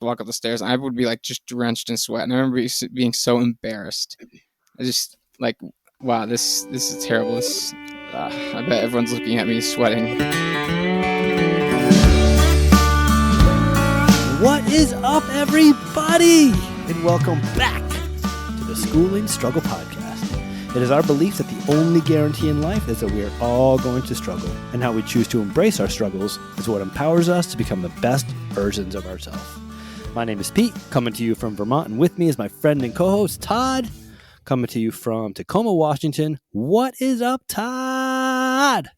walk up the stairs, and I would be like just drenched in sweat. And I remember being so embarrassed. I just like, wow, this is terrible. I bet everyone's looking at me sweating. What is up, everybody? And welcome back to the Schooling Struggle Podcast. It is our belief that the only guarantee in life is that we are all going to struggle, and how we choose to embrace our struggles is what empowers us to become the best versions of ourselves. My name is Pete, coming to you from Vermont, and with me is my friend and co-host Todd, coming to you from Tacoma, Washington. What is up, Todd?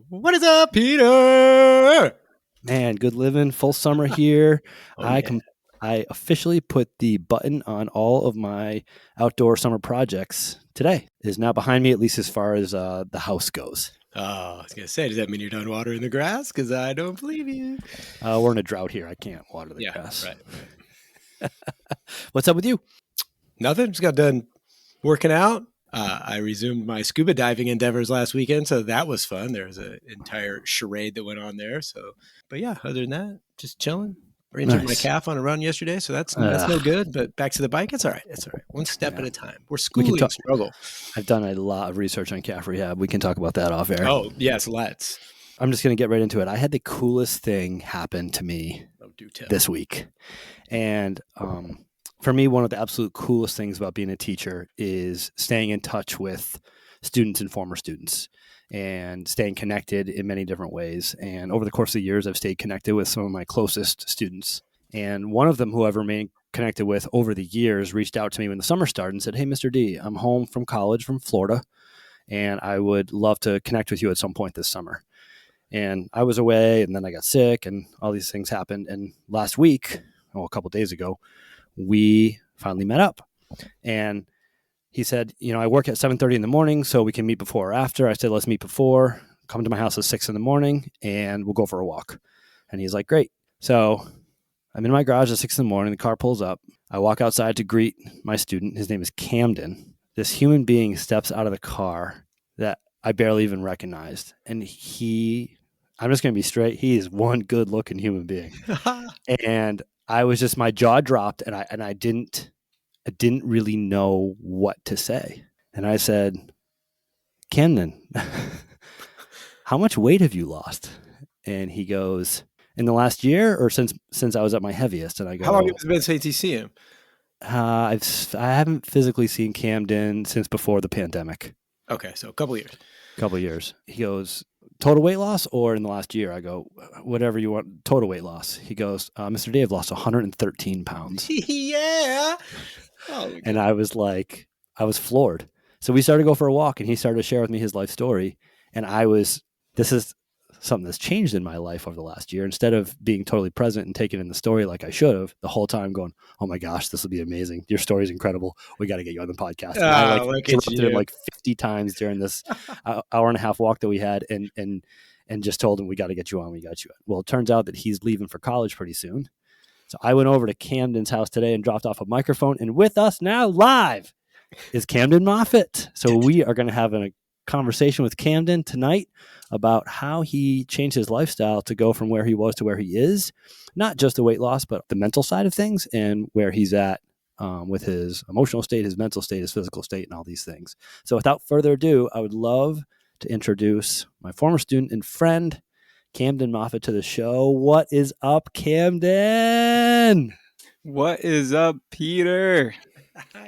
What is up, Peter? Man, good living, full summer here. I officially put the button on all of my outdoor summer projects today. It is now behind me, at least as far as the house goes. Oh, I was going to say, does that mean you're done watering the grass? Because I don't believe you. We're in a drought here. I can't water the grass. Right. What's up with you? Nothing. Just got done working out. I resumed my scuba diving endeavors last weekend, so that was fun. There was an entire charade that went on there. But yeah, other than that, just chilling. I injured my calf on a run yesterday, so that's no good. But back to the bike, it's all right. It's all right. One step at a time. We're schooling struggle. I've done a lot of research on calf rehab. We can talk about that off air. Oh, yes, let's. I'm just going to get right into it. I had the coolest thing happen to me this week. And for me, one of the absolute coolest things about being a teacher is staying in touch with students and former students and staying connected in many different ways. And over the course of the years, I've stayed connected with some of my closest students. And one of them who I've remained connected with over the years reached out to me when the summer started and said, "Hey, Mr. D, I'm home from college from Florida, and I would love to connect with you at some point this summer." And I was away, and then I got sick, and all these things happened. And last week, a couple of days ago, we finally met up. And he said, I work at 7:30 in the morning, so we can meet before or after. I said, let's meet before. Come to my house at 6 in the morning, and we'll go for a walk. And he's like, great. So I'm in my garage at 6 in the morning. The car pulls up. I walk outside to greet my student. His name is Camden. This human being steps out of the car that I barely even recognized. And I'm just going to be straight. He is one good looking human being. And I was just, my jaw dropped, and I didn't really know what to say. And I said, "Camden, how much weight have you lost?" And he goes, "In the last year, or since I was at my heaviest?" And I go, "How long has it been since you see him?" I haven't physically seen Camden since before the pandemic. Okay, so a couple of years. He goes, "Total weight loss or in the last year?" I go, "Whatever you want, total weight loss." He goes, "Mr. D, I've lost 113 pounds. Yeah. Oh, and I was floored. So we started to go for a walk, and he started to share with me his life story. And this is something that's changed in my life over the last year. Instead of being totally present and taking in the story like I should have, the whole time going, "Oh my gosh, this will be amazing. Your story is incredible. We got to get you on the podcast." And I interrupted him like 50 times during this hour and a half walk that we had, and just told him, "We got to get you on. We got you on." Well, it turns out that he's leaving for college pretty soon. So I went over to Camden's house today and dropped off a microphone. And with us now live is Camden Moffitt. So we are going to have a conversation with Camden tonight about how he changed his lifestyle to go from where he was to where he is. Not just the weight loss, but the mental side of things and where he's at with his emotional state, his mental state, his physical state, and all these things. So without further ado, I would love to introduce my former student and friend, Camden Moffitt, to the show. What is up, Camden? What is up, Peter?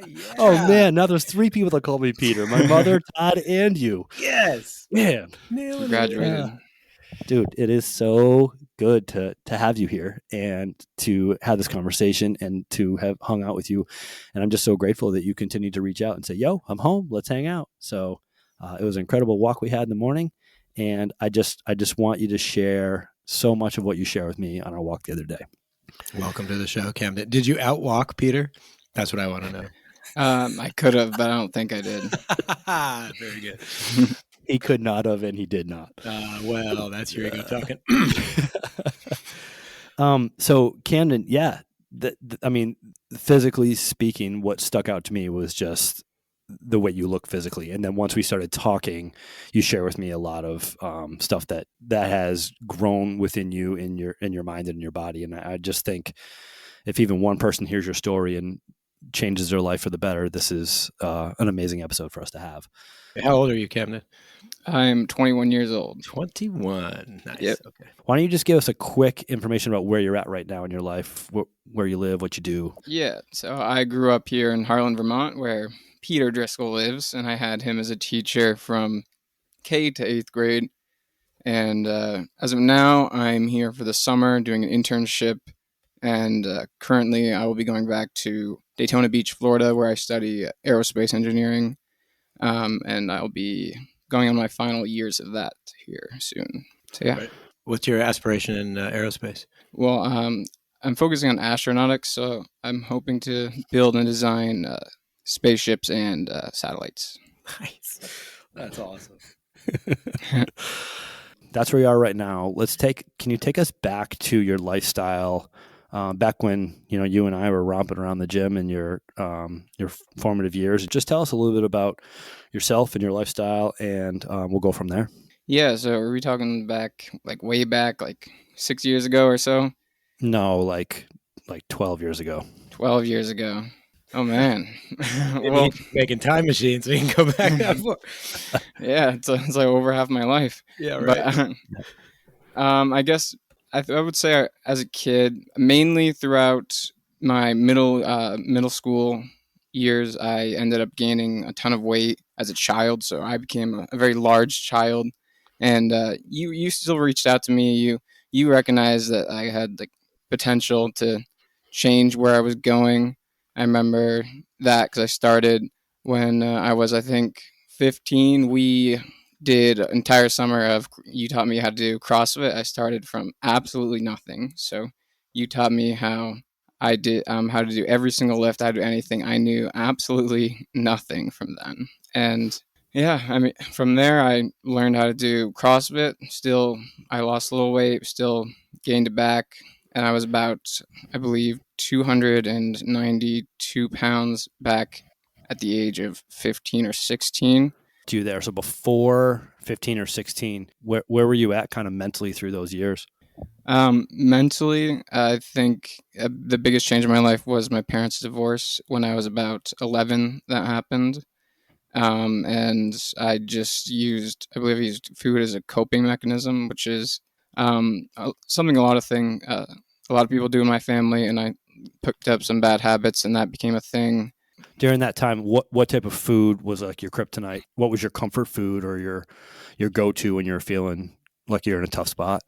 Yeah. Oh, man. Now there's 3 people that call me Peter. My mother, Todd, and you. Yes. Man. Congratulated. Dude, it is so good to have you here and to have this conversation and to have hung out with you. And I'm just so grateful that you continue to reach out and say, "Yo, I'm home. Let's hang out." So it was an incredible walk we had in the morning. And I just want you to share so much of what you share with me on our walk the other day. Welcome to the show, Camden. Did you outwalk Peter? That's what I want to know. I could have, but I don't think I did. Very good. He could not have, and he did not. Well, that's your ego talking. So Camden, yeah, I mean, physically speaking, what stuck out to me was just the way you look physically. And then once we started talking, you share with me a lot of stuff that has grown within you in your mind and in your body. And I just think if even one person hears your story and changes their life for the better, this is an amazing episode for us to have. How old are you, Camden? I'm 21 years old. 21. Nice. Yep. Okay. Why don't you just give us a quick information about where you're at right now in your life, where you live, what you do? Yeah. So I grew up here in Harlan, Vermont, where Peter Driscoll lives, and I had him as a teacher from K to 8th grade. And as of now, I'm here for the summer doing an internship. And currently, I will be going back to Daytona Beach, Florida, where I study aerospace engineering. And I'll be going on my final years of that here soon. So, yeah. Right. What's your aspiration in aerospace? Well, I'm focusing on astronautics, so I'm hoping to build and design spaceships and satellites. Nice. That's awesome. That's where you are right now. Can you take us back to your lifestyle, back when you and I were romping around the gym in your formative years? Just tell us a little bit about yourself and your lifestyle, and we'll go from there. Yeah, so are we talking back, like way back, like 6 years ago or so? No, like 12 years ago. 12 years ago. Oh, man. Well, making time machines, we can go back that far. Yeah, it's like over half my life. Yeah, right. But I guess I would say as a kid, mainly throughout my middle school years, I ended up gaining a ton of weight as a child. So I became a very large child. And you still reached out to me. You recognized that I had like potential to change where I was going. I remember that because I started when I was, I think, 15. We did an entire summer of, you taught me how to do CrossFit. I started from absolutely nothing. So you taught me how to do every single lift, how to do anything. I knew absolutely nothing from then. And yeah, I mean, from there I learned how to do CrossFit. Still, I lost a little weight, still gained it back. And I was about, I believe, 292 pounds back at the age of 15 or 16. You there. So before 15 or 16, where were you at kind of mentally through those years? Mentally, I think the biggest change in my life was my parents' divorce. When I was about 11, that happened. And I used food as a coping mechanism, which is something a lot of people do in my family, and I picked up some bad habits, and that became a thing. During that time, what type of food was like your kryptonite? What was your comfort food or your go-to when you were feeling like you're in a tough spot?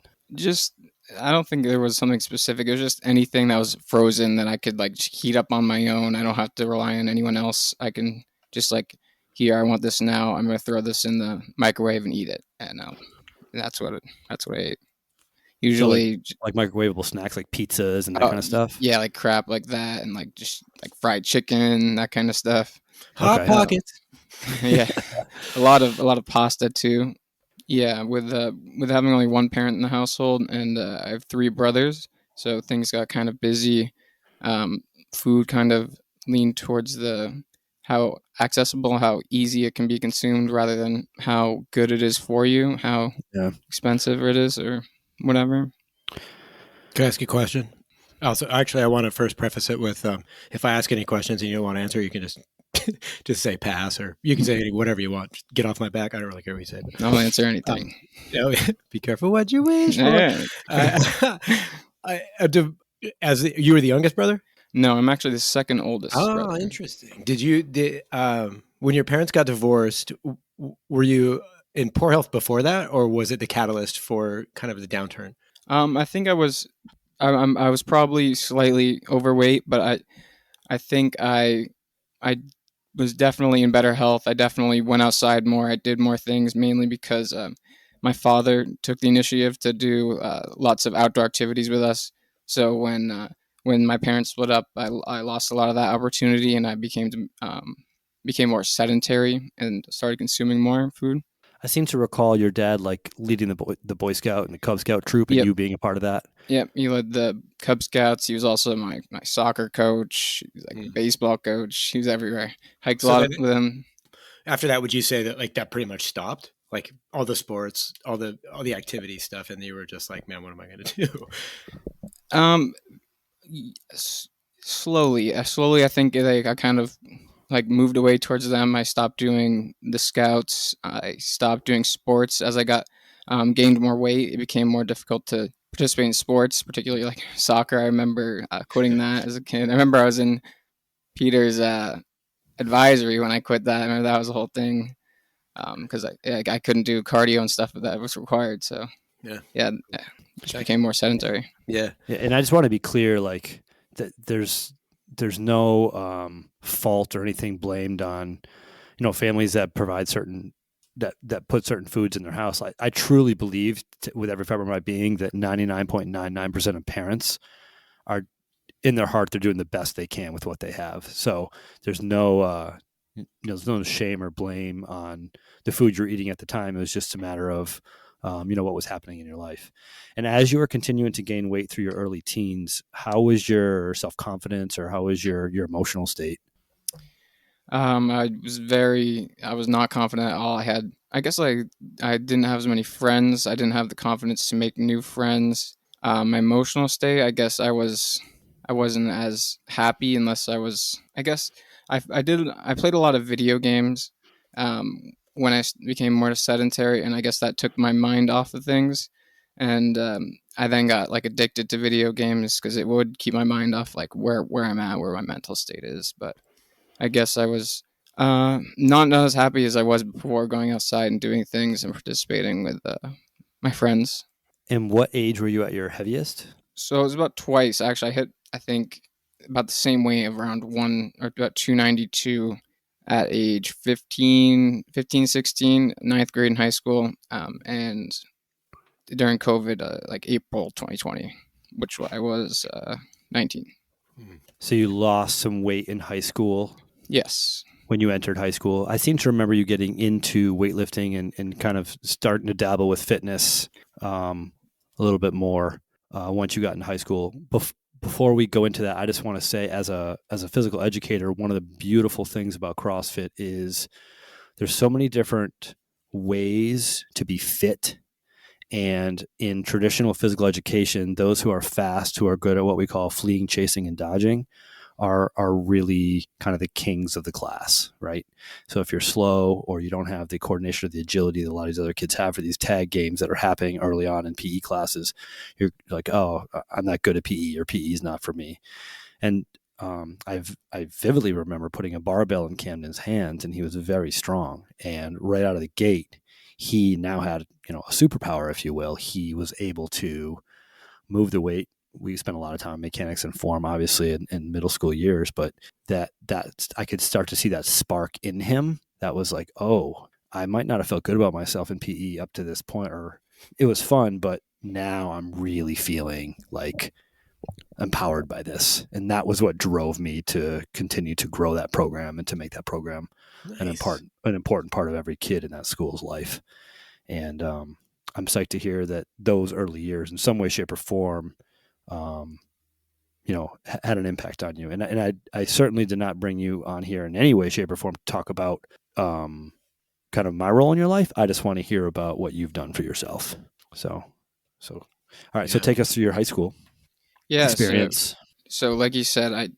I don't think there was something specific. It was just anything that was frozen that I could like heat up on my own. I don't have to rely on anyone else. I can just like, here, I want this now. I'm going to throw this in the microwave and eat it. And that's what I ate. Usually, so like microwavable snacks, like pizzas and that kind of stuff. Yeah, like crap like that, and like just like fried chicken, that kind of stuff. Hot Pockets. Yeah, a lot of pasta too. Yeah, with having only one parent in the household, and I have 3 brothers, so things got kind of busy. Food kind of leaned towards how accessible, how easy it can be consumed, rather than how good it is for you, how expensive it is, or whatever. Can I ask you a question? Also, actually, I want to first preface it with, if I ask any questions and you don't want to answer, you can just say pass, or you can say whatever you want. Just get off my back. I don't really care what you say. I'll answer anything. Be careful what you wish for. Yeah. As you were the youngest brother? No, I'm actually the second oldest. Oh, brother. Interesting. When your parents got divorced, were you in poor health before that, or was it the catalyst for kind of the downturn? I think I was probably slightly overweight, but I think I was definitely in better health. I definitely went outside more. I did more things, mainly because my father took the initiative to do lots of outdoor activities with us. So when my parents split up, I lost a lot of that opportunity, and I became more sedentary and started consuming more food. I seem to recall your dad like leading the Boy Scout and the Cub Scout troop, and you being a part of that. Yep, he led the Cub Scouts. He was also my soccer coach. He was like a baseball coach. He was everywhere. Hiked a lot with him. after that, would you say that like that pretty much stopped? Like all the sports, all the activity stuff, and you were just like, man, what am I going to do? Um, slowly, I think like I kind of like moved away towards them. I stopped doing the scouts. I stopped doing sports as I got gained more weight. It became more difficult to participate in sports, particularly like soccer. I remember quitting that as a kid. I remember I was in Peter's advisory when I quit that. I remember that was the whole thing because I couldn't do cardio and stuff that was required. So yeah, it just became more sedentary. Yeah, and I just want to be clear, like that there's no fault or anything blamed on families that provide certain that put certain foods in their house. I truly believe with every fiber of my being that 99.99% of parents are in their heart they're doing the best they can with what they have. So there's no shame or blame on the food you're eating at the time. It was just a matter of what was happening in your life. And as you were continuing to gain weight through your early teens, how was your self-confidence or how was your emotional state? I was not confident at all. I guess I didn't have as many friends. I didn't have the confidence to make new friends. My emotional state, I guess I wasn't as happy unless I guess I played a lot of video games, when I became more sedentary, and I guess that took my mind off of things. And I then got like addicted to video games because it would keep my mind off like where I'm at, where my mental state is. But I guess I was not as happy as I was before going outside and doing things and participating with my friends. And what age were you at your heaviest? So it was about twice. Actually, I hit, I think, about the same weight of around about 292 at age 16, ninth grade in high school, and during COVID, like April 2020, which I was 19. So you lost some weight in high school? Yes. When you entered high school. I seem to remember you getting into weightlifting and kind of starting to dabble with fitness a little bit more once you got in high school. Before we go into that, I just want to say as a physical educator, one of the beautiful things about CrossFit is there's so many different ways to be fit. And in traditional physical education, those who are fast, who are good at what we call fleeing, chasing, and dodging, are really kind of the kings of the class, right? So if you're slow or you don't have the coordination or the agility that a lot of these other kids have for these tag games that are happening early on in PE classes, you're like, oh, I'm not good at PE, or PE is not for me. And I vividly remember putting a barbell in Camden's hands, and he was very strong. And right out of the gate, he now had a superpower, if you will. He was able to move the weight. We spent a lot of time on mechanics and form, obviously, in middle school years, but that I could start to see that spark in him. That was like, oh, I might not have felt good about myself in PE up to this point, or it was fun, but now I'm really feeling like empowered by this. And that was what drove me to continue to grow that program and to make that program an important part of every kid in that school's life. And I'm psyched to hear that those early years, in some way, shape, or form, had an impact on you. And I certainly did not bring you on here in any way, shape, or form to talk about kind of my role in your life. I just want to hear about what you've done for yourself. So all right. Yeah. So take us through your high school experience. So like you said, I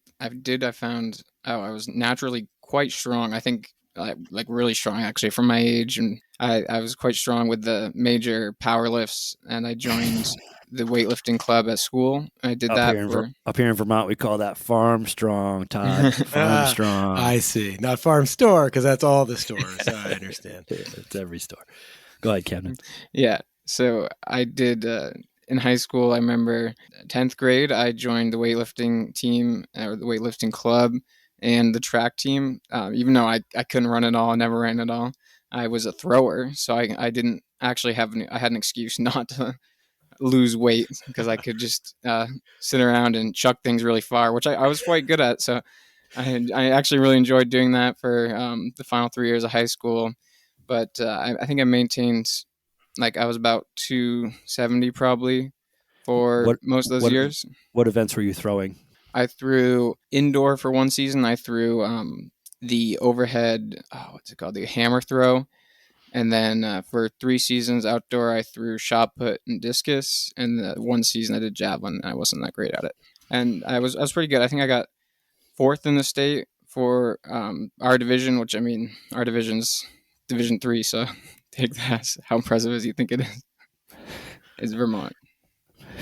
found out I was naturally quite strong. I think like really strong actually for my age, and I was quite strong with the major power lifts, and I joined the weightlifting club at school. I did that up here in Vermont. We call that farm strong, Todd. Farm strong. I see. Not farm store, because that's all the stores. I understand. Yeah, it's every store. Go ahead, Camden. Yeah. So I did in high school. I remember 10th grade. I joined the weightlifting team or the weightlifting club and the track team. Even though I couldn't run at all, I never ran at all. I was a thrower, so I didn't actually I had an excuse not to lose weight because I could just sit around and chuck things really far, which I was quite good at. So I actually really enjoyed doing that for the final 3 years of high school. But I think I maintained, like I was about 270 probably for most of those years. What events were you throwing? I threw indoor for one season. I threw the overhead, what's it called? The hammer throw. And then for 3 seasons outdoor, I threw shot put and discus. And the 1 season I did javelin, and I wasn't that great at it. And I was pretty good. I think I got 4th in the state for our division, which, I mean, our division's Division 3, so take that. How impressive as you think it is. It's Vermont.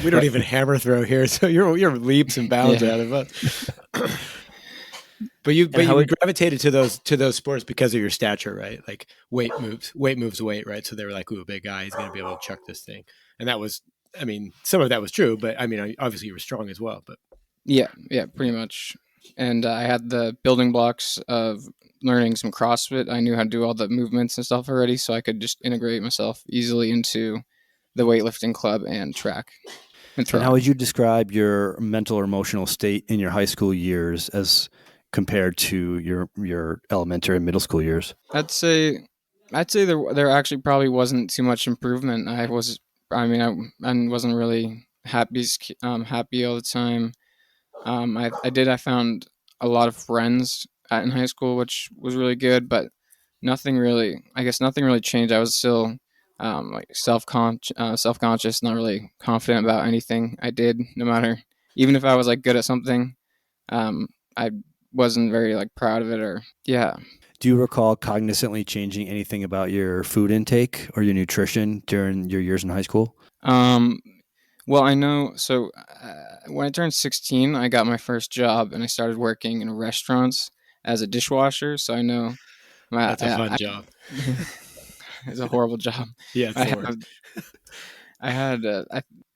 We don't even hammer throw here, so you're leaps and bounds out of us. But you gravitated to those sports because of your stature, right? Like weight moves weight, right? So they were like, "Ooh, a big guy, he's going to be able to chuck this thing," and that was, I mean, some of that was true, but I mean, obviously you were strong as well. But yeah, pretty much. And I had the building blocks of learning some CrossFit. I knew how to do all the movements and stuff already, so I could just integrate myself easily into the weightlifting club and track. And how would you describe your mental or emotional state in your high school years as compared to your elementary and middle school years? I'd say there actually probably wasn't too much improvement. I wasn't really happy all the time. I found a lot of friends in high school, which was really good, but nothing really changed. I was still like self-conscious, not really confident about anything I did, no matter, even if I was like good at something, I wasn't very like proud of it, or yeah. Do you recall cognizantly changing anything about your food intake or your nutrition during your years in high school? Well, I know. So when I turned 16, I got my first job, and I started working in restaurants as a dishwasher. So I know that's a fun job. It's a horrible job. Yeah,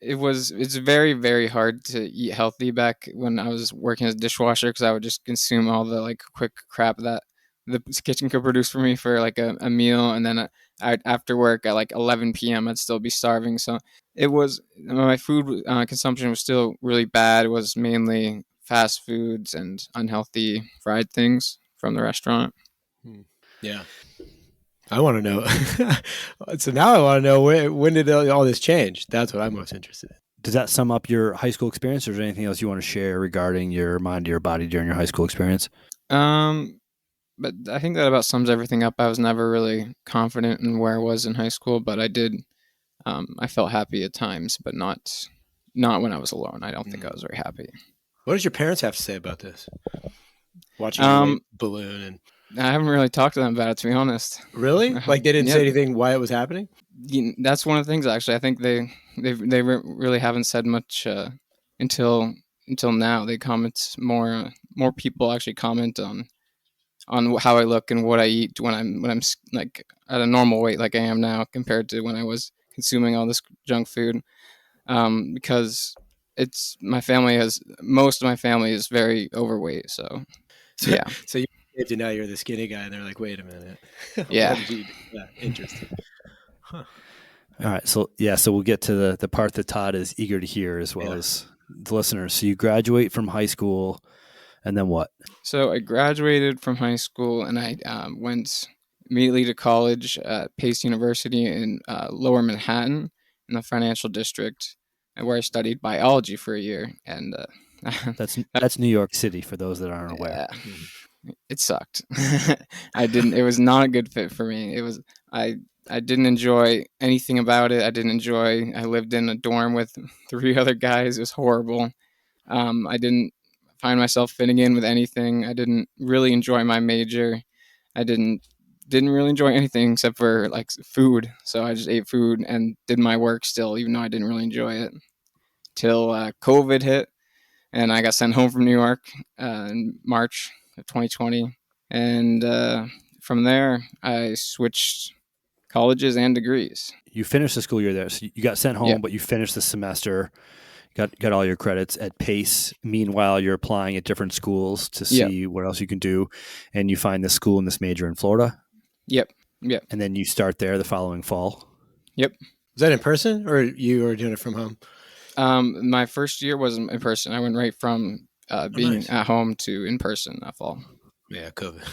it's very, very hard to eat healthy back when I was working as a dishwasher, because I would just consume all the like quick crap that the kitchen could produce for me for like a meal, and then after work at like 11 p.m. I'd still be starving. So my food consumption was still really bad. It was mainly fast foods and unhealthy fried things from the restaurant. Yeah. I want to know. So now I want to know when did all this change? That's what I'm most interested in. Does that sum up your high school experience, or is there anything else you want to share regarding your mind or your body during your high school experience? But I think that about sums everything up. I was never really confident in where I was in high school, but I did. I felt happy at times, but not when I was alone. I don't think I was very happy. What did your parents have to say about this? Watching you balloon and. I haven't really talked to them about it, to be honest. Really? Like they didn't say anything why it was happening? That's one of the things, actually. I think they really haven't said much until now. They comment more people actually comment on how I look and what I eat when I'm like at a normal weight like I am now, compared to when I was consuming all this junk food. Because most of my family is very overweight, so yeah. So you now you're the skinny guy, and they're like, wait a minute. Yeah. Interesting. Huh. All right. So we'll get to the part that Todd is eager to hear, as well as the listeners. So you graduate from high school, and then what? So I graduated from high school, and I went immediately to college at Pace University in Lower Manhattan in the financial district, where I studied biology for a year. And that's New York City, for those that aren't aware. It sucked. It was not a good fit for me. I didn't enjoy anything about it. I lived in a dorm with 3 other guys. It was horrible. I didn't find myself fitting in with anything. I didn't really enjoy my major. I didn't really enjoy anything except for like food. So I just ate food and did my work still, even though I didn't really enjoy it, till COVID hit, and I got sent home from New York in March of 2020. And from there, I switched colleges and degrees. You finished the school year there. So you got sent home, but you finished the semester, got all your credits at Pace. Meanwhile, you're applying at different schools to see what else you can do. And you find this school and this major in Florida? Yep. And then you start there the following fall? Yep. Was that in person, or you were doing it from home? My first year was in person. I went right from being at home to in person that fall. Yeah, COVID.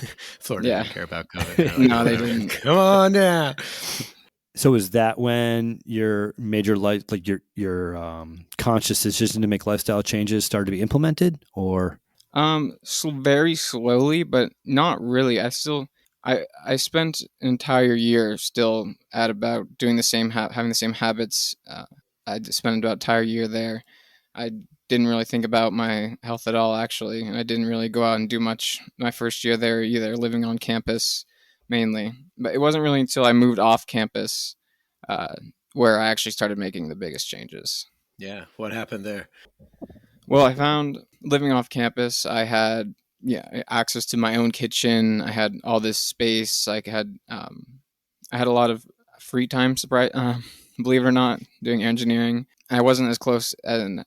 Florida didn't care about COVID. Like, no, they didn't. Come on down. So is that when your major life, like your conscious decision to make lifestyle changes started to be implemented, or? Very slowly, but not really. I spent an entire year still at about doing the same having the same habits. I spent about an entire year there. I didn't really think about my health at all, actually, and I didn't really go out and do much my first year there either, living on campus mainly. But it wasn't really until I moved off campus uh, where I actually started making the biggest changes. Yeah. What happened there? Well, I found living off campus, I had access to my own kitchen. I had all this space. I had a lot of free time. Surprise, believe it or not, doing engineering. I wasn't as close, and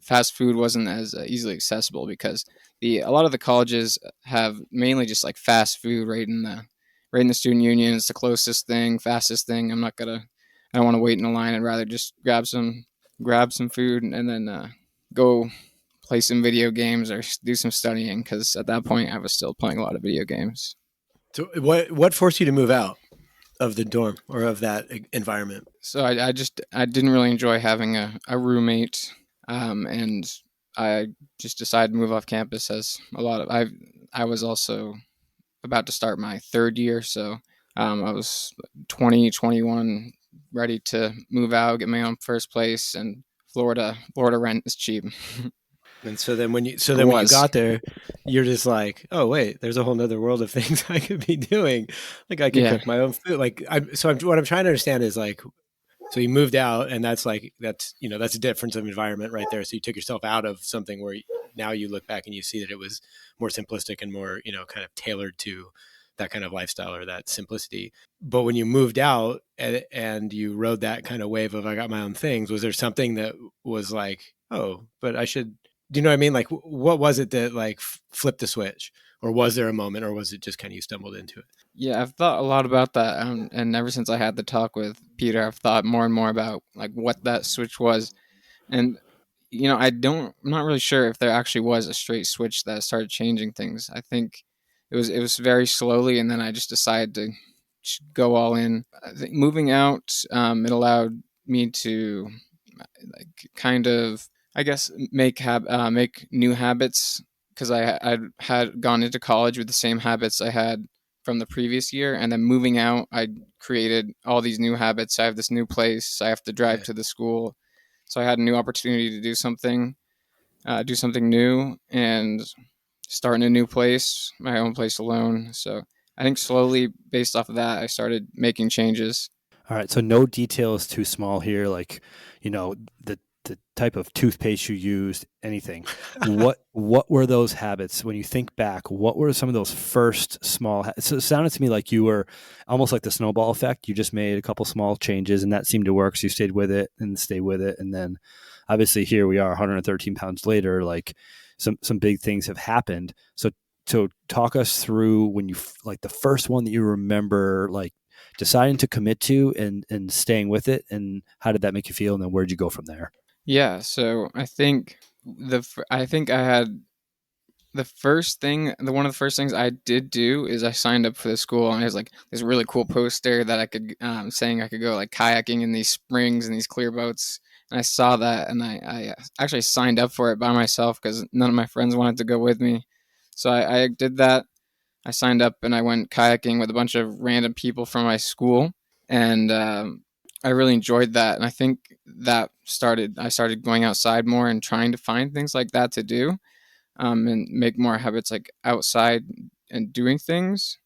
fast food wasn't as easily accessible because the a lot of the colleges have mainly just like fast food right in the student union. It's the closest thing, fastest thing. I don't want to wait in a line. I'd rather just grab some food and then go play some video games or do some studying because at that point I was still playing a lot of video games. So what forced you to move out of the dorm or of that environment? So I didn't really enjoy having a roommate, and I just decided to move off campus as I was also about to start my third year, so I was 20, 21, ready to move out, get my own first place, and Florida rent is cheap. And so then when you Was. got there, you're just like, oh wait, there's a whole nother world of things I could be doing. Like I could Yeah. cook my own food. What I'm trying to understand is like, so you moved out, and that's a difference of environment right there. So you took yourself out of something where now you look back and you see that it was more simplistic and more, kind of tailored to that kind of lifestyle or that simplicity. But when you moved out and you rode that kind of wave of I got my own things, was there something that was like, oh, but I should, do you know what I mean? Like, what was it that like flipped the switch, or was there a moment, or was it just kind of you stumbled into it? Yeah, I've thought a lot about that, and ever since I had the talk with Peter, I've thought more and more about like what that switch was. And I'm not really sure if there actually was a straight switch that started changing things. I think it was very slowly, and then I just decided to go all in. I think moving out, it allowed me to like kind of, I guess, make new habits because I had gone into college with the same habits I had from the previous year, and then moving out, I created all these new habits. I have this new place. I have to drive Yeah. to the school, so I had a new opportunity to do something new, and start in a new place, my own place alone. So I think slowly, based off of that, I started making changes. All right, so no detail is too small here, like, the type of toothpaste you used, anything. What were those habits when you think back? What were some of those first small so it sounded to me like you were almost like the snowball effect. You just made a couple small changes and that seemed to work, so you stayed with it and stayed with it, and then obviously here we are 113 pounds later, like some big things have happened. So talk us through when you like the first one that you remember, like deciding to commit to and staying with it, and how did that make you feel, and then where'd you go from there? Yeah, so I think I had one of the first things I did do is I signed up for the school, and it was like this really cool poster that I could saying I could go like kayaking in these springs and these clear boats. And I saw that, and I actually signed up for it by myself because none of my friends wanted to go with me. So I did that. I signed up and I went kayaking with a bunch of random people from my school, and I really enjoyed that. And I think I started going outside more and trying to find things like that to do, and make more habits like outside and doing things.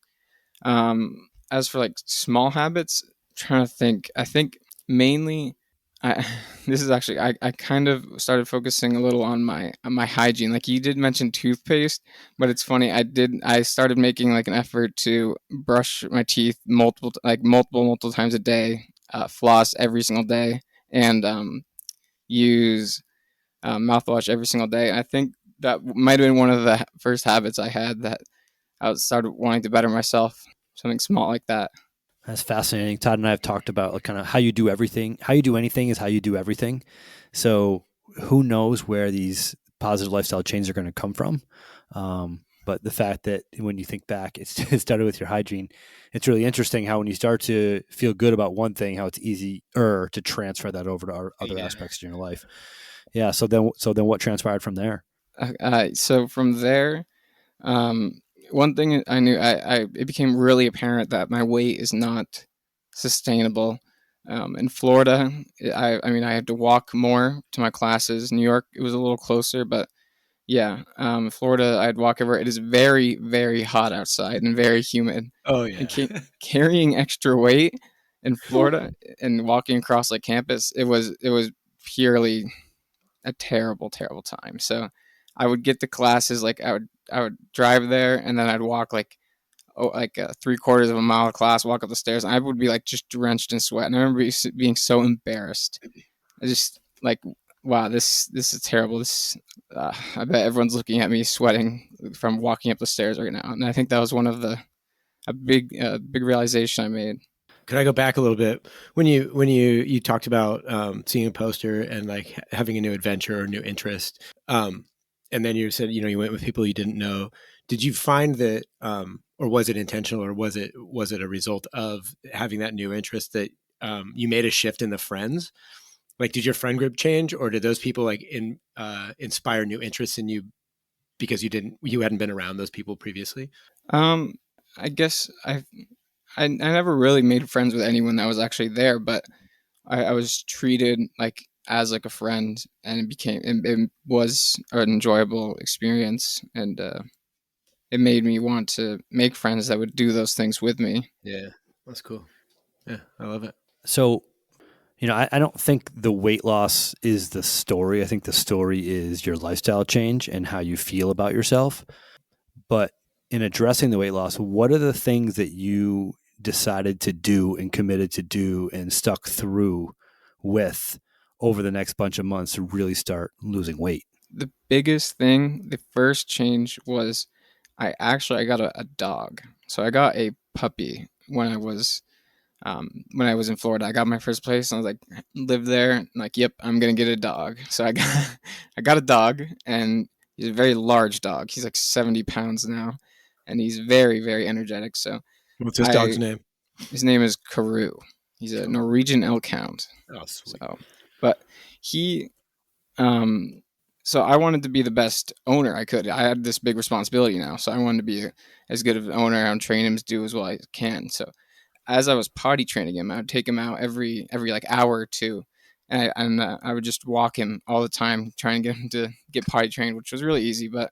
As for like small habits, I'm trying to think. I think mainly, I this is actually I kind of started focusing a little on my hygiene. Like you did mention toothpaste, but it's funny. I started making like an effort to brush my teeth multiple times a day, floss every single day, and use mouthwash every single day. I think that might have been one of the first habits I had that I started wanting to better myself. Something small like that. That's fascinating. Todd and I have talked about like kind of how you do everything. How you do anything is how you do everything. So who knows where these positive lifestyle changes are going to come from? But the fact that when you think back, it started with your hygiene. It's really interesting how when you start to feel good about one thing, how it's easier to transfer that over to other Yeah. aspects in your life. Yeah. So then what transpired from there? So from there, um, one thing I knew, it became really apparent that my weight is not sustainable. In Florida, I mean, I had to walk more to my classes. New York, it was a little closer, but yeah, Florida, I'd walk everywhere. It is very, very hot outside and very humid. Oh And yeah. carrying extra weight in Florida and walking across like campus, it was purely a terrible, terrible time. So I would get to classes, like I would drive there and then I'd walk like, like 3/4 of a mile of class, walk up the stairs. And I would be like just drenched in sweat, and I remember being so embarrassed. I just like, wow, this is terrible. I bet everyone's looking at me sweating from walking up the stairs right now. And I think that was one of the a big realization I made. Could I go back a little bit when you talked about seeing a poster and like having a new adventure or new interest, and then you said you went with people you didn't know. Did you find that, or was it intentional, or was it a result of having that new interest that you made a shift in the friends? Like, did your friend group change, or did those people like inspire new interests in you because you hadn't been around those people previously? Um, I guess I never really made friends with anyone that was actually there, but I was treated like as like a friend, and it was an enjoyable experience, and it made me want to make friends that would do those things with me. Yeah, that's cool. Yeah, I love it. So, I don't think the weight loss is the story. I think the story is your lifestyle change and how you feel about yourself. But in addressing the weight loss, what are the things that you decided to do and committed to do and stuck through with over the next bunch of months to really start losing weight? The biggest thing, the first change was I got a dog. So I got a puppy when I was in Florida. I got my first place and I was like, live there. And like, yep, I'm gonna get a dog. So I got I got a dog, and he's a very large dog. He's like 70 pounds now, and he's very, very energetic. So What's his dog's I name? his name is Karoo. He's a Norwegian elk hound. Oh, sweet. So, but he um so I wanted to be the best owner I could. I had this big responsibility now, so I wanted to be as good of an owner and train him to do as well as I can. So as I was potty training him, I would take him out every like hour or two, and I would just walk him all the time, trying to get him to get potty trained, which was really easy. But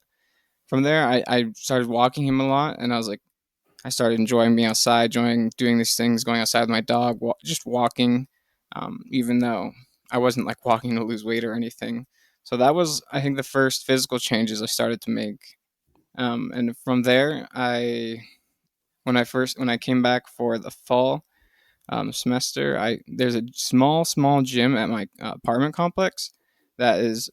from there, I started walking him a lot, and I started enjoying being outside, enjoying doing these things, going outside with my dog, just walking, even though I wasn't like walking to lose weight or anything. So that was, I think, the first physical changes I started to make. And from there, when I came back for the fall semester, there's a small gym at my apartment complex that is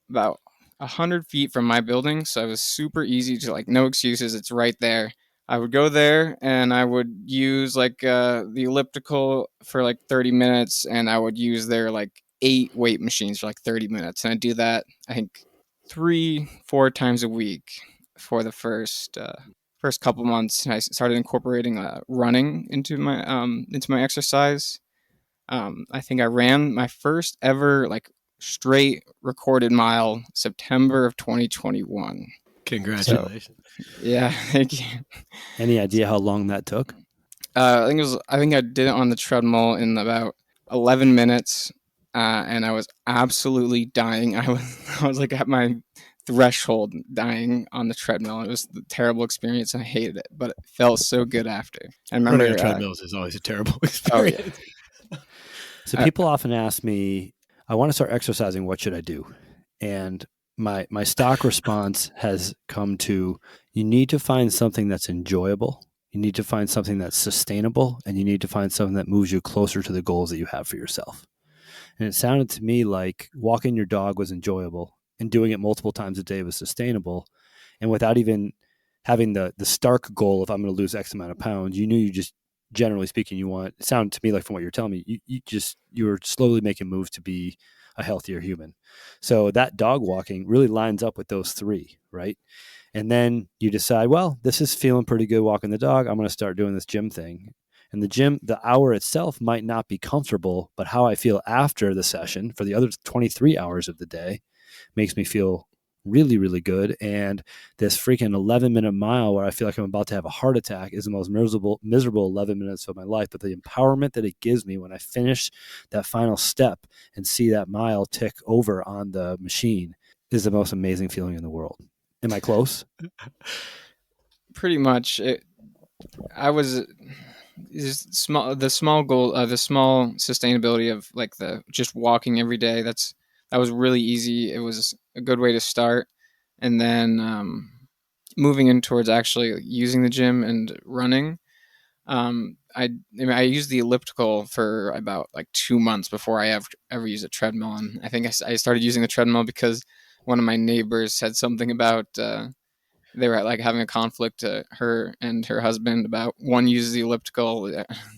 about 100 feet from my building, so it was super easy to like, no excuses. It's right there. I would go there and I would use like the elliptical for like 30 minutes, and I would use their like 8 weight machines for like 30 minutes, and I do that I think 3-4 times a week for the first couple months. And I started incorporating running into my exercise. I think I ran my first ever like straight recorded mile September of 2021. Congratulations. So, yeah, thank you. Any idea how long that took? I think I did it on the treadmill in about 11 minutes, and I was absolutely dying. I was like at my threshold, dying on the treadmill. It was a terrible experience, and I hated it, but it felt so good after. I remember Running on treadmills is always a terrible oh yeah. experience. So people often ask me, I want to start exercising. What should I do? And my stock response has come to, you need to find something that's enjoyable. You need to find something that's sustainable, and you need to find something that moves you closer to the goals that you have for yourself. And it sounded to me like walking your dog was enjoyable and doing it multiple times a day was sustainable. And without even having the stark goal of I'm going to lose X amount of pounds, you knew you just, generally speaking, it sounded to me like, from what you're telling me, you were slowly making moves to be a healthier human. So that dog walking really lines up with those three, right? And then you decide, well, this is feeling pretty good walking the dog. I'm going to start doing this gym thing. And the gym, the hour itself might not be comfortable, but how I feel after the session for the other 23 hours of the day makes me feel really, really good. And this freaking 11-minute mile where I feel like I'm about to have a heart attack is the most miserable 11 minutes of my life. But the empowerment that it gives me when I finish that final step and see that mile tick over on the machine is the most amazing feeling in the world. Am I close? Pretty much. I was the small goal, the small sustainability of like the just walking every day. That was really easy. It was a good way to start, and then moving in towards actually using the gym and running. I used the elliptical for about like 2 months before I ever used a treadmill, and I think I started using the treadmill because one of my neighbors said something about they were like having a conflict, her and her husband, about one uses the elliptical,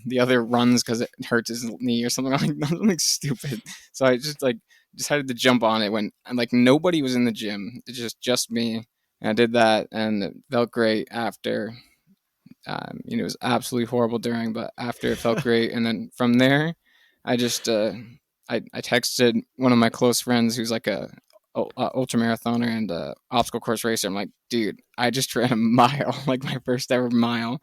the other runs because it hurts his knee or something like stupid. So I just like decided to jump on it when like nobody was in the gym. It's just me. And I did that and it felt great after. It was absolutely horrible during, but after it felt great. And then from there, I just I texted one of my close friends who's like a ultra marathoner and obstacle course racer. I'm like, dude, I just ran a mile, like my first ever mile,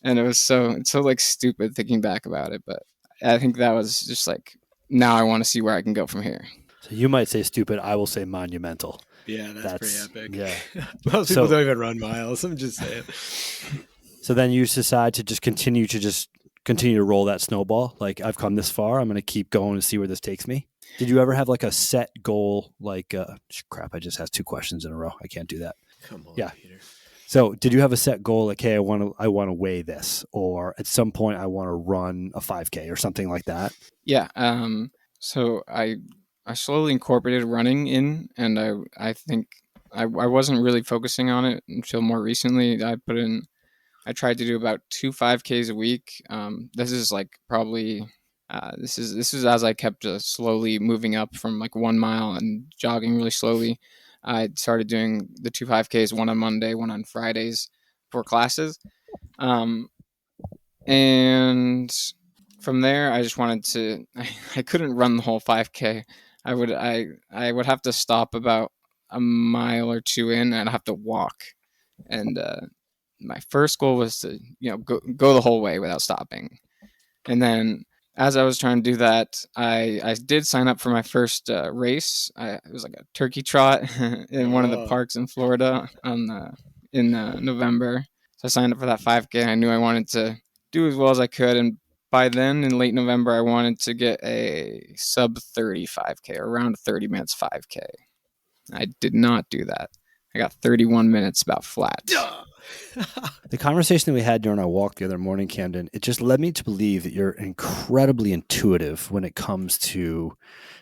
and it's so like stupid thinking back about it. But I think that was just like, now I want to see where I can go from here. So you might say stupid. I will say monumental. Yeah, that's pretty epic. Yeah. Most people don't even run miles. I'm just saying. So then you decide to just continue to roll that snowball. Like, I've come this far. I'm going to keep going and see where this takes me. Did you ever have like a set goal? Like, crap, I just asked 2 questions in a row. I can't do that. Come on, yeah. Peter. So did you have a set goal? Like, hey, I want to weigh this, or at some point I want to run a 5K or something like that? Yeah. So I slowly incorporated running in, and I think I wasn't really focusing on it until more recently. I tried to do about 2 5Ks a week. This is like probably this is as I kept slowly moving up from like 1 mile and jogging really slowly. I started doing the 2 5Ks, one on Monday, one on Fridays for classes. And from there, I just wanted to. I couldn't run the whole 5K. I would have to stop about a mile or two in, and I'd have to walk. And my first goal was to go the whole way without stopping. And then as I was trying to do that, I did sign up for my first race. It was like a turkey trot in one of the parks in Florida in November. So I signed up for that 5K. I knew I wanted to do as well as I could, and by then in late November, I wanted to get a sub 30 5K, or around 30 minutes 5K. I did not do that. I got 31 minutes about flat. The conversation that we had during our walk the other morning, Camden, it just led me to believe that you're incredibly intuitive when it comes to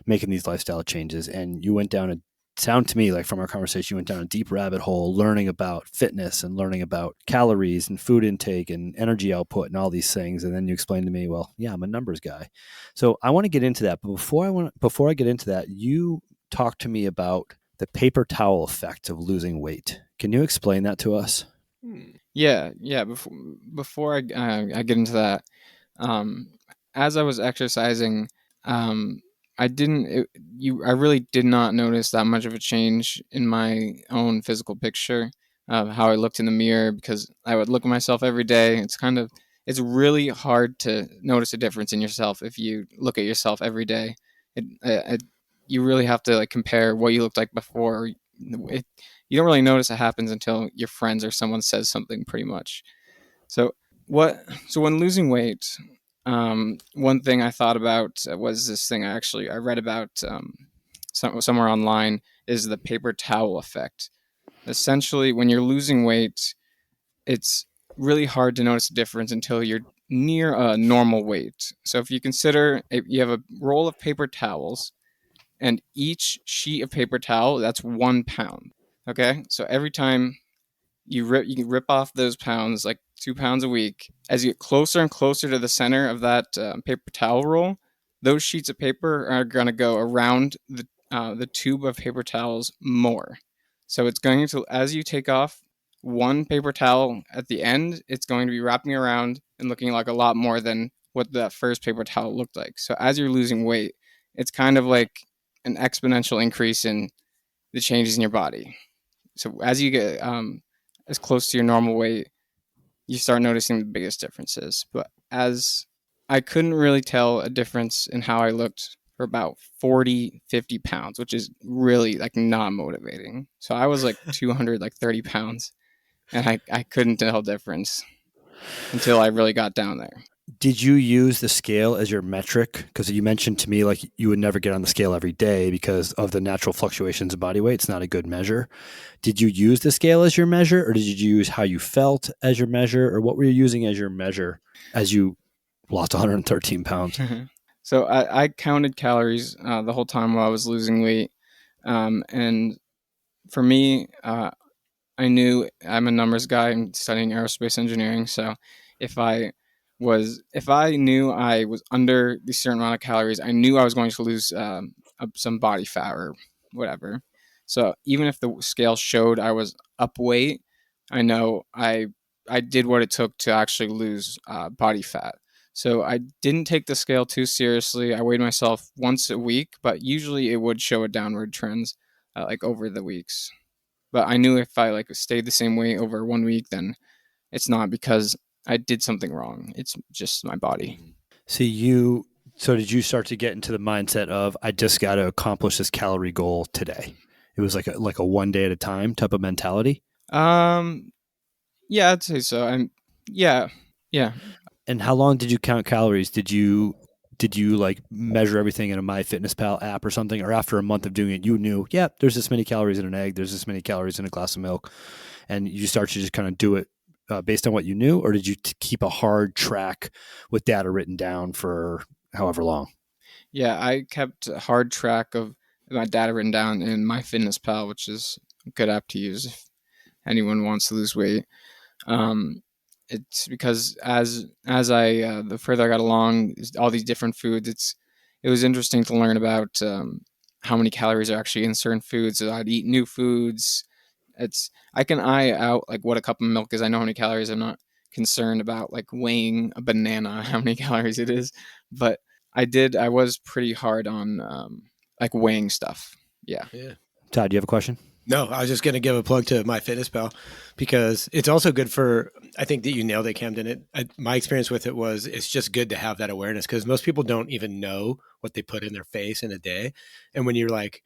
making these lifestyle changes. And you went down sound to me like from our conversation, you went down a deep rabbit hole learning about fitness and learning about calories and food intake and energy output and all these things. And then you explained to me, well, yeah, I'm a numbers guy. So I want to get into that. But before I get into that, you talked to me about the paper towel effect of losing weight. Can you explain that to us? Yeah. Before I get into that, as I was exercising, I really did not notice that much of a change in my own physical picture of how I looked in the mirror, because I would look at myself every day. It's really hard to notice a difference in yourself if you look at yourself every day. You really have to like compare what you looked like before. You don't really notice it happens until your friends or someone says something, pretty much. So when losing weight, one thing I thought about was this thing I read about somewhere online, is the paper towel effect. Essentially, when you're losing weight, it's really hard to notice a difference until you're near a normal weight. So if you consider you have a roll of paper towels, and each sheet of paper towel, that's 1 pound. Okay, so every time you can rip off those pounds, like 2 pounds a week. As you get closer and closer to the center of that paper towel roll, those sheets of paper are going to go around the tube of paper towels more. So it's going to, as you take off one paper towel at the end, it's going to be wrapping around and looking like a lot more than what that first paper towel looked like. So as you're losing weight, it's kind of like an exponential increase in the changes in your body. So as you get as close to your normal weight, you start noticing the biggest differences. But as I couldn't really tell a difference in how I looked for about 40, 50 pounds, which is really like not motivating. So I was like 230 pounds and I couldn't tell a difference until I really got down there. Did you use the scale as your metric? Because you mentioned to me like you would never get on the scale every day because of the natural fluctuations in body weight. It's not a good measure. Did you use the scale as your measure, or did you use how you felt as your measure, or what were you using as your measure as you lost 113 pounds? So I counted calories the whole time while I was losing weight. And for me, I knew I'm a numbers guy. I'm studying aerospace engineering. So if I knew I was under the certain amount of calories, I knew I was going to lose some body fat or whatever. So even if the scale showed I was up weight, I know I did what it took to actually lose body fat. So I didn't take the scale too seriously. I weighed myself once a week, but usually it would show a downward trends like over the weeks. But I knew if I like stayed the same way over 1 week, then it's not because I did something wrong. It's just my body. So did you start to get into the mindset of I just got to accomplish this calorie goal today? It was like a one day at a time type of mentality. Yeah, I'd say so. Yeah. And how long did you count calories? Did you like measure everything in a MyFitnessPal app or something? Or after a month of doing it, you knew, yeah, there's this many calories in an egg, there's this many calories in a glass of milk, and you start to just kind of do it based on what you knew? Or did you keep a hard track with data written down for however long? Yeah, I kept a hard track of my data written down in MyFitnessPal, which is a good app to use if anyone wants to lose weight. It's because as I the further I got along, all these different foods, it was interesting to learn about how many calories are actually in certain foods. So I'd eat new foods. I can eye out like what a cup of milk is. I know how many calories. I'm not concerned about like weighing a banana, how many calories it is. But I was pretty hard on like weighing stuff. Yeah. Todd, do you have a question? No, I was just going to give a plug to MyFitnessPal because it's also good for, I think that you nailed it, Camden. My experience with it was it's just good to have that awareness because most people don't even know what they put in their face in a day. And when you're like,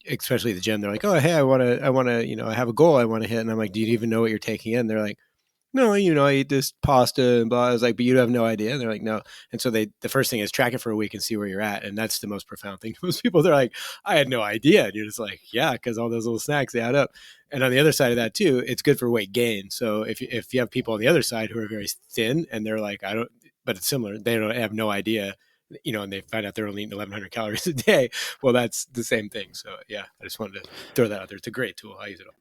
especially the gym, they're like, oh, hey, I want to, I have a goal I want to hit. And I'm like, do you even know what you're taking in? They're like, no, I eat this pasta and blah. I was like, but you have no idea. And they're like, no. And so the first thing is track it for a week and see where you're at. And that's the most profound thing. Most people, they're like, I had no idea. And you're just like, yeah, because all those little snacks, they add up. And on the other side of that too, it's good for weight gain. So if you have people on the other side who are very thin and they're like, but it's similar. They don't have no idea, and they find out they're only eating 1,100 calories a day. Well, that's the same thing. So yeah, I just wanted to throw that out there. It's a great tool. I use it all.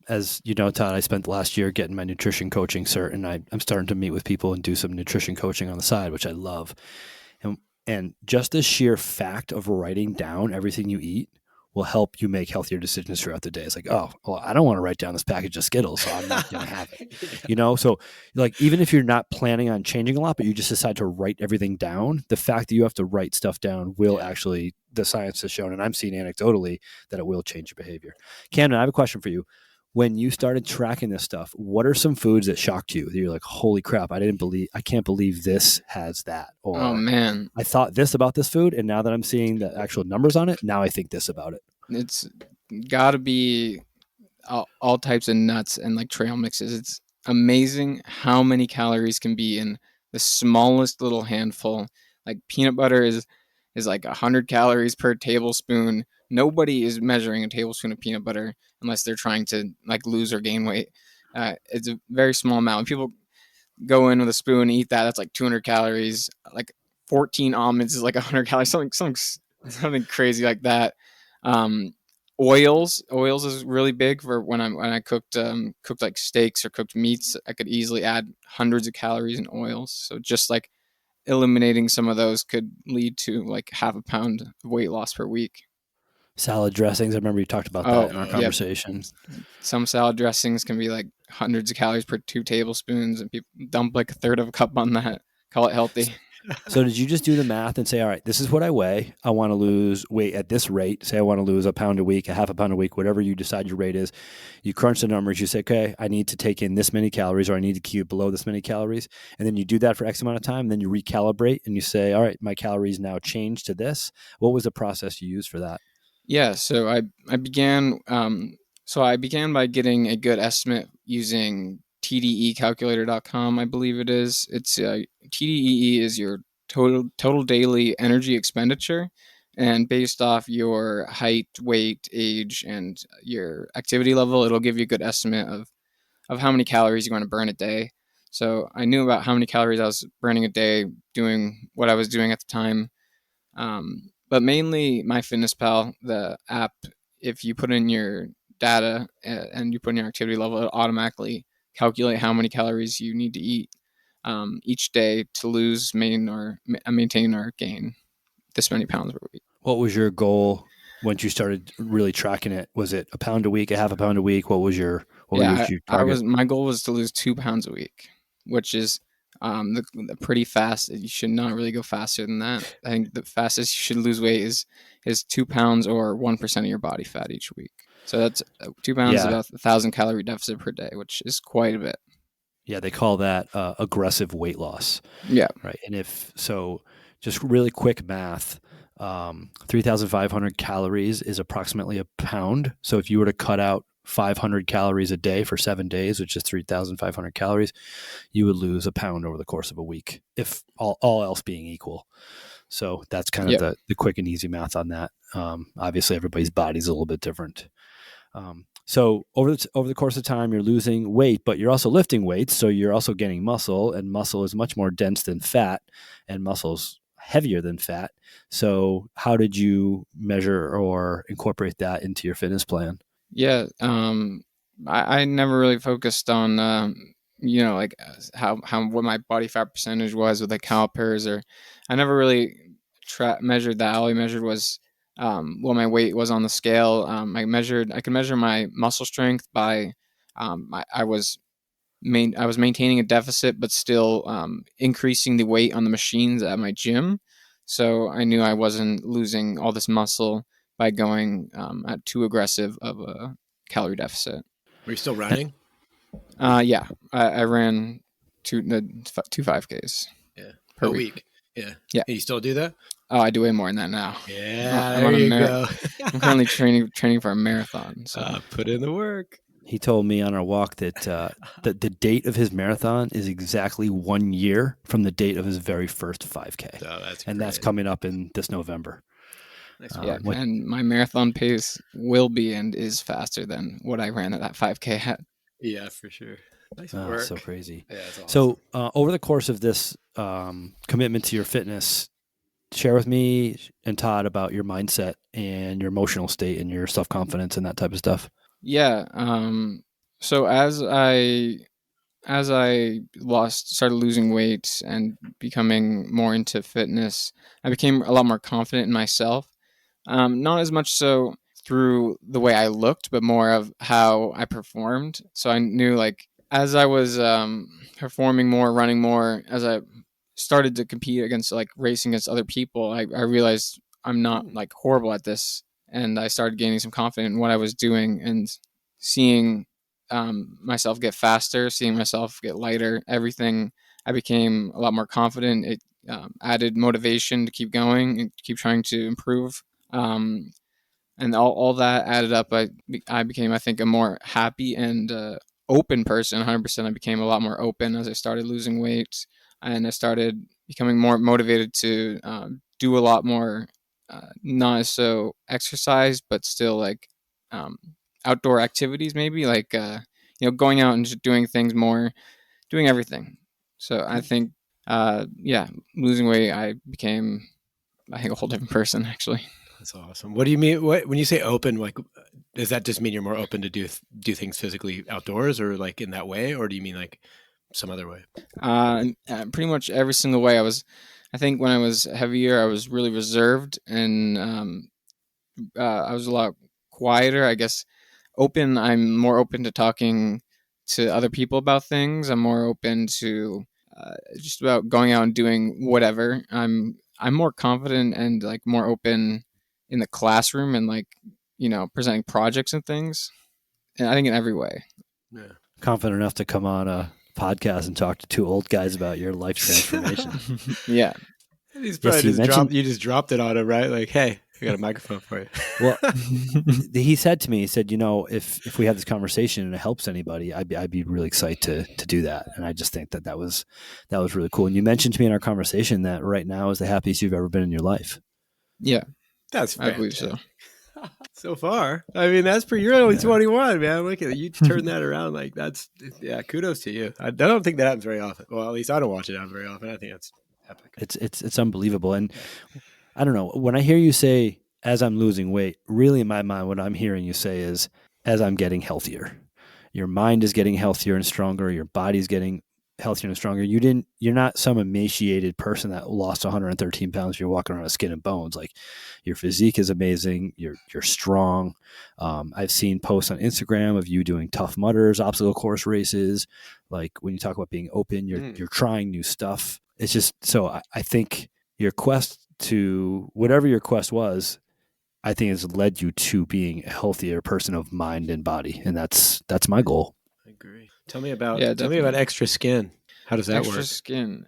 As you know, Todd, I spent the last year getting my nutrition coaching cert, and I'm starting to meet with people and do some nutrition coaching on the side, which I love. And just the sheer fact of writing down everything you eat will help you make healthier decisions throughout the day. It's like, oh, well, I don't want to write down this package of Skittles, so I'm not going to have it. So like, even if you're not planning on changing a lot, but you just decide to write everything down, the fact that you have to write stuff down will actually, the science has shown, and I'm seeing anecdotally that it will change your behavior. Camden, I have a question for you. When you started tracking this stuff, what are some foods that shocked you? That you're like, holy crap, I can't believe this has that. Or, oh man, I thought this about this food, and now that I'm seeing the actual numbers on it, now I think this about it. It's got to be all types of nuts and like trail mixes. It's amazing how many calories can be in the smallest little handful. Like peanut butter is like 100 calories per tablespoon. Nobody is measuring a tablespoon of peanut butter unless they're trying to like lose or gain weight. It's a very small amount. When people go in with a spoon and eat that, that's like 200 calories. Like 14 almonds is like 100 calories. Something crazy like that. Oils is really big for when I cooked like steaks or cooked meats. I could easily add hundreds of calories in oils. So just like eliminating some of those could lead to like half a pound of weight loss per week. Salad dressings. I remember you talked about that in our conversation. Some salad dressings can be like hundreds of calories per 2 tablespoons, and people dump like a third of a cup on that. Call it healthy. So did you just do the math and say, all right, this is what I weigh. I want to lose weight at this rate. Say I want to lose a pound a week, a half a pound a week, whatever you decide your rate is. You crunch the numbers. You say, okay, I need to take in this many calories, or I need to keep it below this many calories. And then you do that for X amount of time. And then you recalibrate and you say, all right, my calories now change to this. What was the process you used for that? Yeah, so I began I began by getting a good estimate using tdecalculator.com, I believe it is. It's TDEE is your total daily energy expenditure, and based off your height, weight, age, and your activity level, it'll give you a good estimate of how many calories you're going to burn a day. So I knew about how many calories I was burning a day doing what I was doing at the time. But mainly MyFitnessPal, the app, if you put in your data and you put in your activity level, it'll automatically calculate how many calories you need to eat each day to maintain or gain this many pounds per week. What was your goal once you started really tracking it? Was it a pound a week, a half a pound a week? What was your target? My goal was to lose 2 pounds a week, which is the pretty fast. You should not really go faster than that. I think the fastest you should lose weight is 2 pounds or 1% of your body fat each week. So that's 2 pounds is Yeah. about 1,000 calorie deficit per day, which is quite a bit. Yeah, they call that aggressive weight loss. Yeah. Right. And if so, just really quick math, 3,500 calories is approximately a pound. So if you were to cut out 500 calories a day for 7 days, which is 3,500 calories, you would lose a pound over the course of a week, if all else being equal. So that's kind of the quick and easy math on that. Obviously, everybody's body's a little bit different. So over the course of time, you're losing weight, but you're also lifting weights. So you're also gaining muscle, and muscle is much more dense than fat, and muscle's heavier than fat. So how did you measure or incorporate that into your fitness plan? Yeah. I never really focused on, like how what my body fat percentage was with like calipers, or I never really measured that. All I measured was what my weight was on the scale. I could measure my muscle strength by, I was maintaining a deficit, but still increasing the weight on the machines at my gym. So I knew I wasn't losing all this muscle by going at too aggressive of a calorie deficit. Were you still running? Yeah, I ran two 5Ks per a week. week. Yeah. Yeah. And you still do that? Oh, I do way more than that now. Yeah, I'm there on a you go. I'm currently training for a marathon. So Put in the work. He told me on our walk that the date of his marathon is exactly 1 year from the date of his very first 5K. Oh, that's and great. That's coming up in this November. And my marathon pace will be and is faster than what I ran at that 5K at. Yeah, for sure. Nice work. So crazy. Yeah, that's awesome. So over the course of this commitment to your fitness, share with me and Todd about your mindset and your emotional state and your self-confidence and that type of stuff. Yeah. So as I started losing weight and becoming more into fitness, I became a lot more confident in myself. Not as much so through the way I looked, but more of how I performed. So I knew, like, as I was performing more, running more, as I started to compete against, like, racing against other people, I realized I'm not like horrible at this, and I started gaining some confidence in what I was doing and seeing myself get faster, seeing myself get lighter. Everything, I became a lot more confident. It added motivation to keep going and keep trying to improve. And all that added up, I became, I think, a more happy and open person. 100%. I became a lot more open as I started losing weight, and I started becoming more motivated to do a lot more, not so exercise, but still like outdoor activities, maybe like going out and just doing things more, doing everything. So I think, losing weight, I became, I think, a whole different person, actually. That's awesome. What do you mean? When you say open, like, does that just mean you're more open to do things physically outdoors, or like in that way, or do you mean like some other way? Pretty much every single way. I think when I was heavier, I was really reserved, and I was a lot quieter, I guess. I'm more open to talking to other people about things. I'm more open to just about going out and doing whatever. I'm more confident and like more open in the classroom and like, presenting projects and things. And I think in every way. Yeah. Confident enough to come on a podcast and talk to two old guys about your life transformation. Yeah. He's probably you just dropped it on him, right? Like, hey, I got a microphone for you. Well, he said to me, he said, if we have this conversation and it helps anybody, I'd be really excited to do that. And I just think that was really cool. And you mentioned to me in our conversation that right now is the happiest you've ever been in your life. Yeah. That's fantastic. I believe so. So far. I mean, you're only 21, man. Look at you turn that around. Like kudos to you. I don't think that happens very often. Well, at least I don't watch it happen very often. I think that's epic. It's unbelievable. And I don't know, when I hear you say, as I'm losing weight, really in my mind, what I'm hearing you say is, as I'm getting healthier. Your mind is getting healthier and stronger. Your body's getting healthier and stronger. You're not some emaciated person that lost 113 pounds. You're walking around with skin and bones. Like, your physique is amazing. You're strong. I've seen posts on Instagram of you doing Tough Mudders, obstacle course races. Like, when you talk about being open, you're trying new stuff. It's just, so I think your quest to whatever your quest was, I think has led you to being a healthier person of mind and body. And that's my goal. I agree. Tell me about extra skin. How does that work? Extra skin.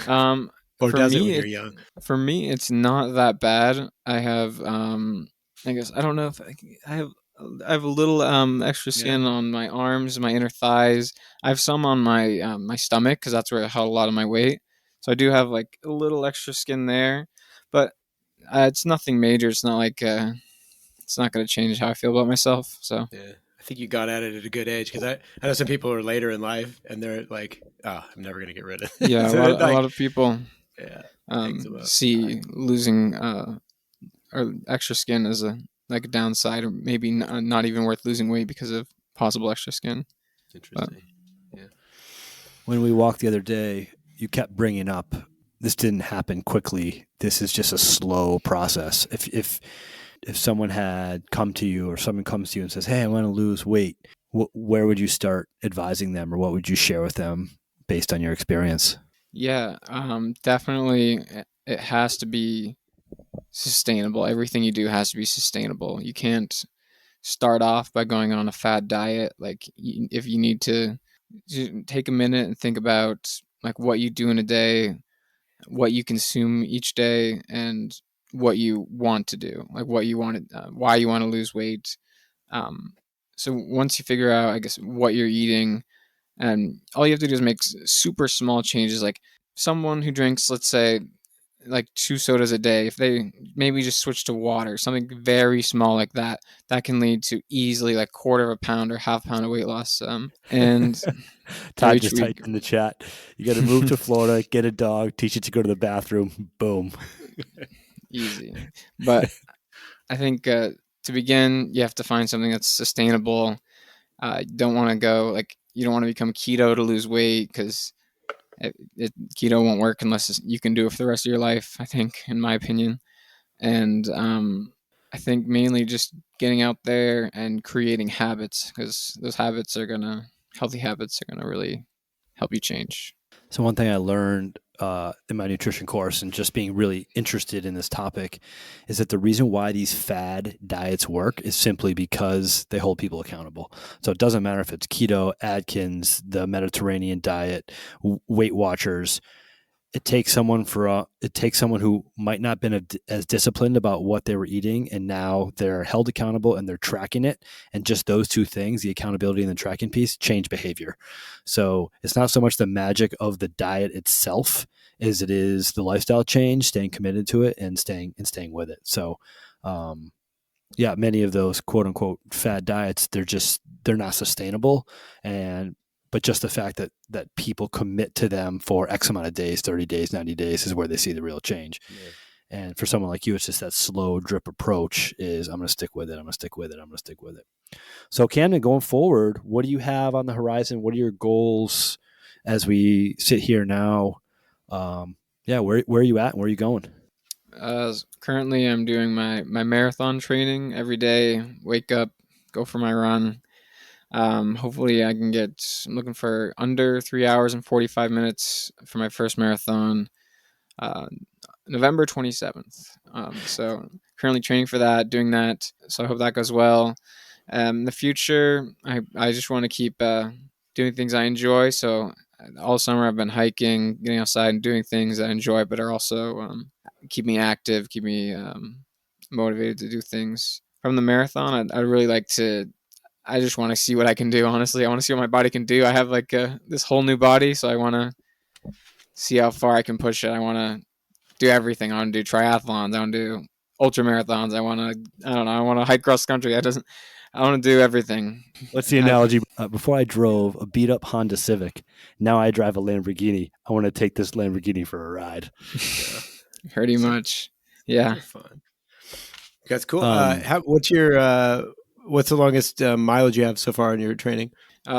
Or does it when you're young? For me, it's not that bad. I have, I guess, I don't know if I have a little extra skin on my arms, my inner thighs. I have some on my my stomach because that's where I held a lot of my weight. So I do have like a little extra skin there, but it's nothing major. It's not like it's not going to change how I feel about myself. So yeah. I think you got at it at a good age, because I know some people are later in life and they're like, "Oh, I'm never going to get rid of it." Yeah, So a lot of people see time. losing or extra skin as a downside, or maybe not even worth losing weight because of possible extra skin. Interesting. Yeah. When we walked the other day, you kept bringing up, this didn't happen quickly. This is just a slow process. If someone had come to you, or someone comes to you and says, "Hey, I want to lose weight," where would you start advising them, or what would you share with them based on your experience? Yeah, definitely it has to be sustainable. Everything you do has to be sustainable. You can't start off by going on a fad diet. Like, if you need to take a minute and think about like what you do in a day, what you consume each day, and what you want to do, like what you want to, why you want to lose weight. So once you figure out, I guess, what you're eating, and all you have to do is make super small changes. Like, someone who drinks, let's say, like 2 sodas a day, if they maybe just switch to water, something very small like that, that can lead to easily like quarter of a pound or half pound of weight loss. And Todd just typed in the chat, you got to move to Florida, get a dog, teach it to go to the bathroom. Boom. Easy. But I think to begin, you have to find something that's sustainable. You don't want to become keto to lose weight, because keto won't work unless you can do it for the rest of your life, I think, in my opinion. And I think mainly just getting out there and creating habits, because those healthy habits are gonna really help you change. So one thing I learned in my nutrition course, and just being really interested in this topic, is that the reason why these fad diets work is simply because they hold people accountable. So it doesn't matter if it's keto, Atkins, the Mediterranean diet, Weight Watchers. It takes someone who might not have been as disciplined about what they were eating, and now they're held accountable and they're tracking it. And just those two things, the accountability and the tracking piece, change behavior. So it's not so much the magic of the diet itself as it is the lifestyle change, staying committed to it and staying with it. So, many of those quote unquote fad diets, they're not sustainable. But just the fact that people commit to them for X amount of days, 30 days, 90 days, is where they see the real change. Yeah. And for someone like you, it's just that slow drip approach is, I'm going to stick with it. I'm going to stick with it. I'm going to stick with it. So Camden, going forward, what do you have on the horizon? What are your goals as we sit here now? Where are you at and where are you going? Currently, I'm doing my marathon training every day. Wake up, go for my run. Hopefully I can I'm looking for under 3 hours and 45 minutes for my first marathon, uh, November 27th. So currently training for that, doing that. So I hope that goes well. In the future, I just want to keep doing things I enjoy. So all summer I've been hiking, getting outside and doing things I enjoy, but are also keep me active, keep me motivated to do things. From the marathon, I'd really like to. I just want to see what I can do. Honestly, I want to see what my body can do. I have like this whole new body, so I want to see how far I can push it. I want to do everything. I want to do triathlons. I want to do ultra marathons. I want to. I don't know. I want to hike cross country. I want to do everything. What's the analogy? Before I drove a beat up Honda Civic. Now I drive a Lamborghini. I want to take this Lamborghini for a ride. Pretty much. Yeah. Fun. That's cool. What's the longest mileage you have so far in your training?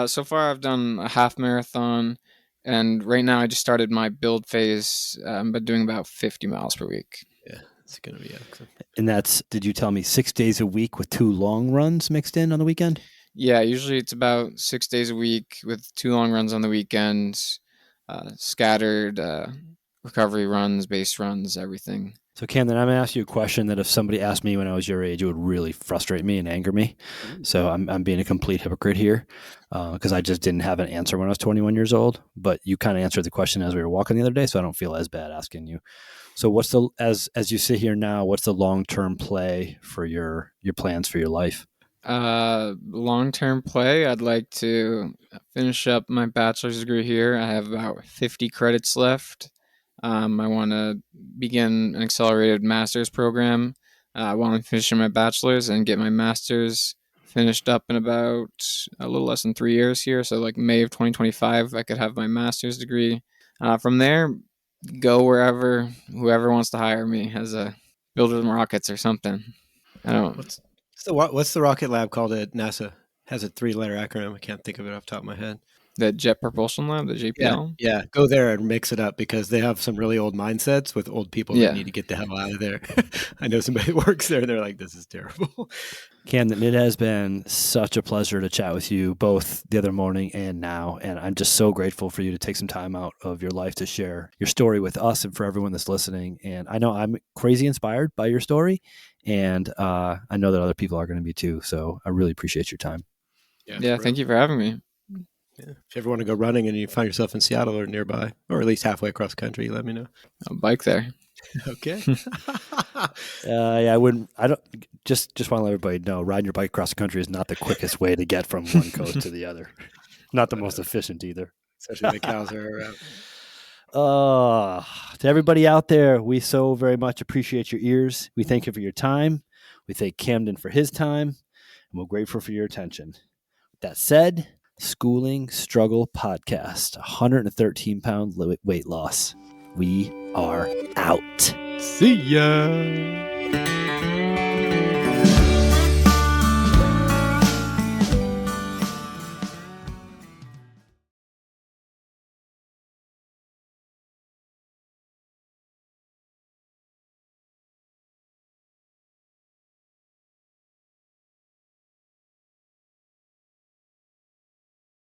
So far, I've done a half marathon, and right now I just started my build phase. But doing about 50 miles per week. Yeah, it's gonna be excellent. And that's, did you tell me, 6 days a week with 2 long runs mixed in on the weekend? Yeah, usually it's about 6 days a week with 2 long runs on the weekends, scattered recovery runs, base runs, everything. So Camden, I'm going to ask you a question that if somebody asked me when I was your age, it would really frustrate me and anger me. So I'm being a complete hypocrite here because I just didn't have an answer when I was 21 years old. But you kind of answered the question as we were walking the other day, so I don't feel as bad asking you. So what's as you sit here now, what's the long-term play for your plans for your life? Long-term play, I'd like to finish up my bachelor's degree here. I have about 50 credits left. I want to begin an accelerated master's program while I'm finishing my bachelor's and get my master's finished up in about a little less than 3 years here. So like May of 2025, I could have my master's degree. From there, go wherever, whoever wants to hire me as a builder of rockets or something. I don't. What's the rocket lab called at NASA? Has a 3-letter acronym. I can't think of it off the top of my head. The Jet Propulsion Lab, the JPL? Yeah. Go there and mix it up because they have some really old mindsets with old people that need to get the hell out of there. I know somebody that works there and they're like, this is terrible. Camden, it has been such a pleasure to chat with you both the other morning and now. And I'm just so grateful for you to take some time out of your life to share your story with us and for everyone that's listening. And I know I'm crazy inspired by your story. And I know that other people are going to be too. So I really appreciate your time. Yeah, thank you for having me. Yeah. If you ever want to go running and you find yourself in Seattle or nearby, or at least halfway across country, let me know. I'll bike there. Okay. Yeah, I don't just want to let everybody know, riding your bike across the country is not the quickest way to get from one coast to the other. Not the most efficient either. Especially the cows are around. To everybody out there, we so very much appreciate your ears. We thank you for your time. We thank Camden for his time, and we're grateful for your attention. With that said, Schooling Struggle Podcast, 113-pound weight loss. We are out. See ya.